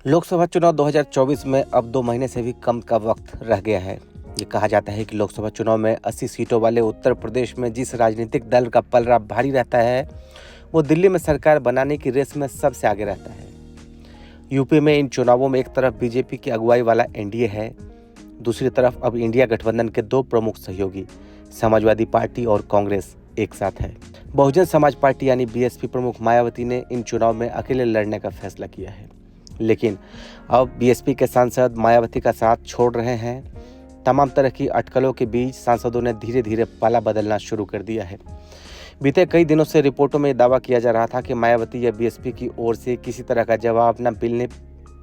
लोकसभा चुनाव 2024 में अब 2 महीने से भी कम का वक्त रह गया है। ये कहा जाता है कि लोकसभा चुनाव में 80 सीटों वाले उत्तर प्रदेश में जिस राजनीतिक दल का पलड़ा भारी रहता है, वो दिल्ली में सरकार बनाने की रेस में सबसे आगे रहता है। यूपी में इन चुनावों में एक तरफ बीजेपी की अगुवाई वाला एनडीए है, दूसरी तरफ अब इंडिया गठबंधन के दो प्रमुख सहयोगी समाजवादी पार्टी और कांग्रेस एक साथ है। बहुजन समाज पार्टी यानी बीएसपी प्रमुख मायावती ने इन चुनाव में अकेले लड़ने का फैसला किया है, लेकिन अब बीएसपी के सांसद मायावती का साथ छोड़ रहे हैं। तमाम तरह की अटकलों के बीच सांसदों ने धीरे धीरे पाला बदलना शुरू कर दिया है। बीते कई दिनों से रिपोर्टों में दावा किया जा रहा था कि मायावती या बीएसपी की ओर से किसी तरह का जवाब न मिलने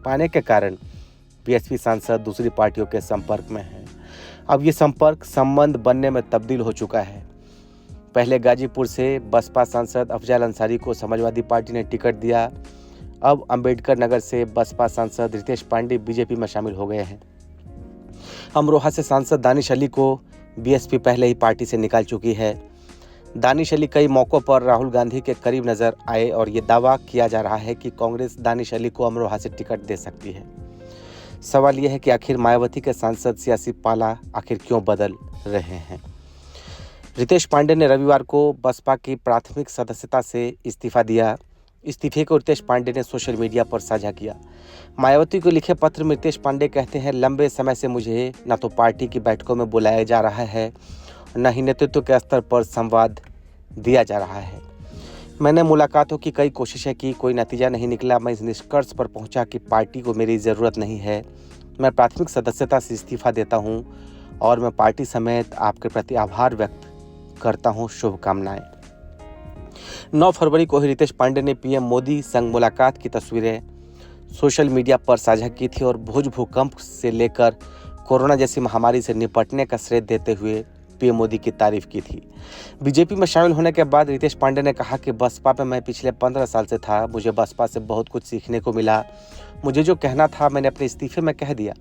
पाने के कारण बीएसपी सांसद दूसरी पार्टियों के संपर्क में हैं। अब ये संपर्क संबंध बनने में तब्दील हो चुका है। पहले गाजीपुर से बसपा सांसद अफजल अंसारी को समाजवादी पार्टी ने टिकट दिया। अब अंबेडकर नगर से बसपा सांसद रितेश पांडे बीजेपी में शामिल हो गए हैं। अमरोहा से सांसद दानिश अली को बीएसपी पहले ही पार्टी से निकाल चुकी है। दानिश अली कई मौकों पर राहुल गांधी के करीब नजर आए और ये दावा किया जा रहा है कि कांग्रेस दानिश अली को अमरोहा से टिकट दे सकती है। सवाल यह है कि आखिर मायावती के सांसद सियासी पाला आखिर क्यों बदल रहे हैं। रितेश पांडे ने रविवार को बसपा की प्राथमिक सदस्यता से इस्तीफा दिया। इस्तीफे को रितेश पांडे ने सोशल मीडिया पर साझा किया। मायावती को लिखे पत्र में रितेश पांडे कहते हैं, लंबे समय से मुझे न तो पार्टी की बैठकों में बुलाया जा रहा है, न ही नेतृत्व के स्तर पर संवाद दिया जा रहा है। मैंने मुलाकातों की कई कोशिशें की, कोई नतीजा नहीं निकला। मैं इस निष्कर्ष पर पहुंचा कि पार्टी को मेरी ज़रूरत नहीं है। मैं प्राथमिक सदस्यता से इस्तीफा देता हूं और मैं पार्टी समेत आपके प्रति आभार व्यक्त करता हूं। शुभकामनाएं। 9 फरवरी को ही रितेश पांडे ने पीएम मोदी संग मुलाकात की तस्वीरें सोशल मीडिया पर साझा की थी और भुज भूकंप से लेकर कोरोना जैसी महामारी से निपटने का श्रेय देते हुए पीएम मोदी की तारीफ की थी। बीजेपी में शामिल होने के बाद रितेश पांडे ने कहा कि बसपा में मैं पिछले 15 साल से था। मुझे बसपा से बहुत कुछ सीखने को मिला। मुझे जो कहना था मैंने अपने इस्तीफे में कह दिया।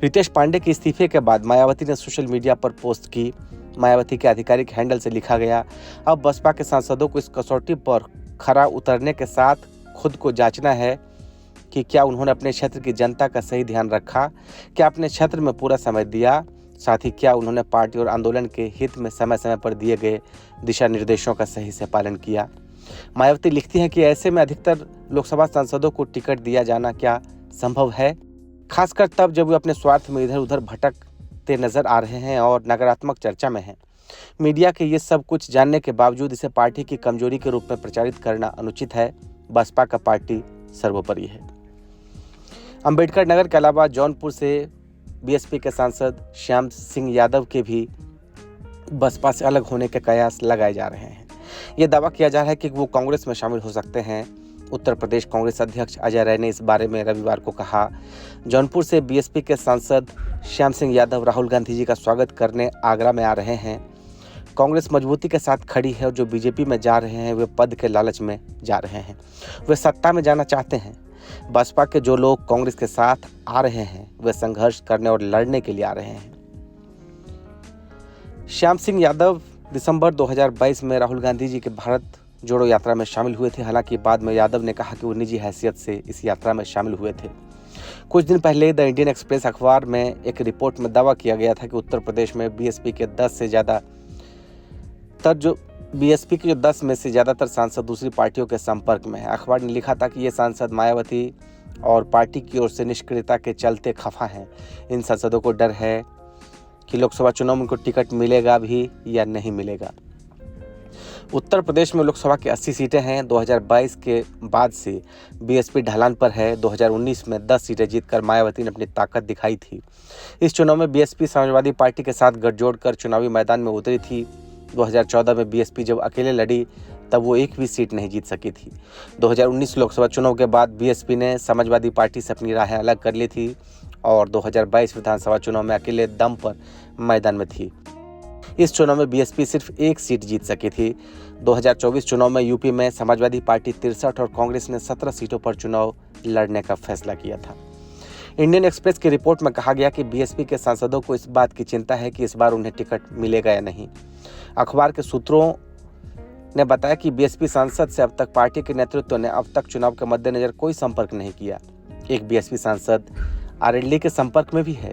रितेश पांडे के इस्तीफे के बाद मायावती ने सोशल मीडिया पर पोस्ट की। मायावती के आधिकारिक हैंडल से लिखा गया, अब बसपा के सांसदों को इस कसौटी पर खरा उतरने के साथ खुद को जांचना है कि क्या उन्होंने अपने क्षेत्र की जनता का सही ध्यान रखा, क्या अपने क्षेत्र में पूरा समय दिया, साथ ही क्या उन्होंने पार्टी और आंदोलन के हित में समय समय पर दिए गए दिशा निर्देशों का सही से पालन किया। मायावती लिखती हैं कि ऐसे में अधिकतर लोकसभा सांसदों को टिकट दिया जाना क्या संभव है, खासकर तब जब वे अपने स्वार्थ में इधर उधर भटकते नजर आ रहे हैं और नकारात्मक चर्चा में हैं। मीडिया के ये सब कुछ जानने के बावजूद इसे पार्टी की कमजोरी के रूप में प्रचारित करना अनुचित है। बसपा का पार्टी सर्वोपरि है। अंबेडकर नगर के अलावा जौनपुर से बीएसपी के सांसद श्याम सिंह यादव के भी बसपा से अलग होने के कयास लगाए जा रहे हैं। ये दावा किया जा रहा है कि वो कांग्रेस में शामिल हो सकते हैं। उत्तर प्रदेश कांग्रेस अध्यक्ष अजय राय ने इस बारे में रविवार को कहा। जौनपुर से बीएसपी के सांसद श्याम सिंह यादव राहुल गांधी जी का स्वागत करने आगरा में आ रहे हैं। कांग्रेस मजबूती के साथ खड़ी है और जो बीजेपी में जा रहे हैं वे पद के लालच में जा रहे हैं, वे सत्ता में जाना चाहते हैं। बसपा के जो लोग कांग्रेस के साथ आ रहे हैं वे संघर्ष करने और लड़ने के लिए आ रहे हैं। श्याम सिंह यादव दिसंबर 2022 में राहुल गांधी जी के भारत जोड़ो यात्रा में शामिल हुए थे। हालांकि बाद में यादव ने कहा कि वो निजी हैसियत से इस यात्रा में शामिल हुए थे। कुछ दिन पहले द इंडियन एक्सप्रेस अखबार में एक रिपोर्ट में दावा किया गया था कि उत्तर प्रदेश में बीएसपी के 10 में से ज़्यादातर सांसद दूसरी पार्टियों के संपर्क में है। अखबार ने लिखा था कि ये सांसद मायावती और पार्टी की ओर से निष्क्रियता के चलते खफा हैं। इन सांसदों को डर है कि लोकसभा चुनाव में उनको टिकट मिलेगा भी या नहीं मिलेगा। उत्तर प्रदेश में लोकसभा की 80 सीटें हैं। 2022 के बाद से बीएसपी ढलान पर है। 2019 में 10 सीटें जीतकर मायावती ने अपनी ताकत दिखाई थी। इस चुनाव में बीएसपी समाजवादी पार्टी के साथ गठजोड़ कर चुनावी मैदान में उतरी थी। 2014 में बीएसपी जब अकेले लड़ी तब वो एक भी सीट नहीं जीत सकी थी। 2019 लोकसभा चुनाव के बाद बीएसपी ने समाजवादी पार्टी से अपनी राहें अलग कर ली थी और 2022 विधानसभा चुनाव में अकेले दम पर मैदान में थी। इस चुनाव में बीएसपी सिर्फ एक सीट जीत सकी थी। 2024 चुनाव में यूपी में समाजवादी पार्टी 63 और कांग्रेस ने 17 सीटों पर चुनाव लड़ने का फैसला किया था। इंडियन एक्सप्रेस की रिपोर्ट में कहा गया कि बीएसपी के सांसदों को इस बात की चिंता है कि इस बार उन्हें टिकट मिलेगा या नहीं। अखबार के सूत्रों ने बताया कि बीएसपी सांसद से अब तक पार्टी के नेतृत्व ने अब तक चुनाव के मद्देनजर कोई संपर्क नहीं किया। एक बीएसपी सांसद आरएलडी के संपर्क में भी है।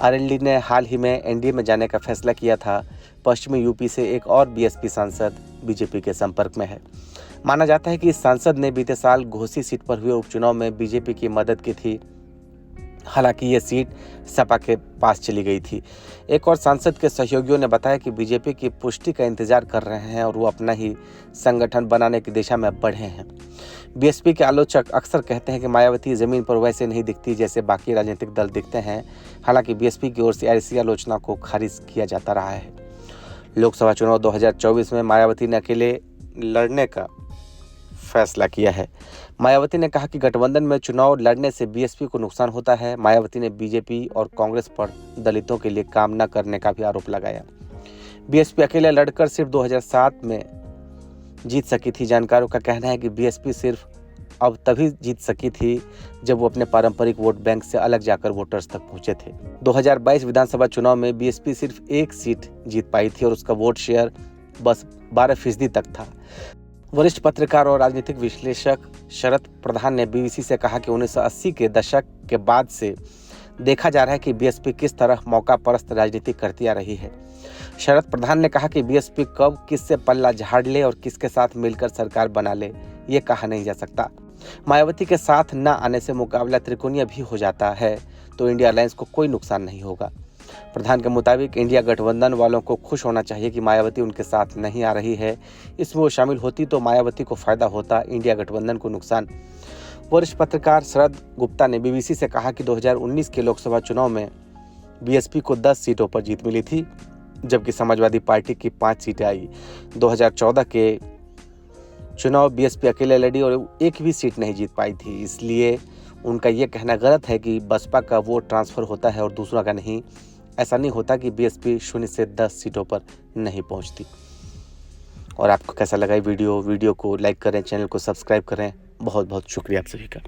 आरएलडी ने हाल ही में एनडीए में जाने का फैसला किया था। पश्चिमी यूपी से एक और बीएसपी सांसद बीजेपी के संपर्क में है। माना जाता है कि इस सांसद ने बीते साल घोसी सीट पर हुए उपचुनाव में बीजेपी की मदद की थी। हालांकि ये सीट सपा के पास चली गई थी। एक और सांसद के सहयोगियों ने बताया कि बीजेपी की पुष्टि का इंतजार कर रहे हैं और वो अपना ही संगठन बनाने की दिशा में बढ़े हैं। बीएसपी के आलोचक अक्सर कहते हैं कि मायावती जमीन पर वैसे नहीं दिखती जैसे बाकी राजनीतिक दल दिखते हैं। हालांकि बीएसपी की ओर से ऐसी आलोचना को खारिज किया जाता रहा है। लोकसभा चुनाव 2024 में मायावती ने अकेले लड़ने का फैसला किया है। मायावती ने कहा कि गठबंधन में चुनाव लड़ने से बीएसपी को नुकसान होता है। मायावती ने बीजेपी और कांग्रेस पर दलितों के लिए काम न करने का भी आरोप लगाया। बीएसपी अकेले लड़कर सिर्फ 2007 में जीत सकी थी। जानकारों का कहना है कि बीएसपी सिर्फ अब तभी जीत सकी थी जब वो अपने पारंपरिक वोट बैंक से अलग जाकर वोटर्स तक पहुंचे थे। 2022 विधानसभा चुनाव में बीएसपी सिर्फ एक सीट जीत पाई थी और उसका वोट शेयर बस 12% तक था। वरिष्ठ पत्रकार और राजनीतिक विश्लेषक शरद प्रधान ने बीबीसी से कहा कि 1980 के दशक के बाद से देखा जा रहा है कि बीएसपी किस तरह मौका परस्त राजनीति करती आ रही है। शरद प्रधान ने कहा कि बीएसपी कब किससे पल्ला झाड़ ले और किसके साथ मिलकर सरकार बना ले, ये कहा नहीं जा सकता। मायावती के साथ न आने से मुकाबला त्रिकोणीय भी हो जाता है तो इंडिया अलायंस को कोई नुकसान नहीं होगा। प्रधान के मुताबिक इंडिया गठबंधन वालों को खुश होना चाहिए कि मायावती उनके साथ नहीं आ रही है। इसमें वो शामिल होती तो मायावती को फायदा होता, इंडिया गठबंधन को नुकसान। वरिष्ठ पत्रकार शरद गुप्ता ने बीबीसी से कहा कि 2019 के लोकसभा चुनाव में बीएसपी को 10 सीटों पर जीत मिली थी, जबकि समाजवादी पार्टी की 5 सीटें आई। 2014 के चुनाव बीएसपी अकेले लड़ी और एक भी सीट नहीं जीत पाई थी। इसलिए उनका ये कहना गलत है कि बसपा का वोट ट्रांसफर होता है और दूसरों का नहीं। ऐसा नहीं होता कि बीएसपी 0 से 10 सीटों पर नहीं पहुंचती। और आपको कैसा लगा वीडियो को लाइक करें, चैनल को सब्सक्राइब करें। बहुत बहुत शुक्रिया आप सभी का।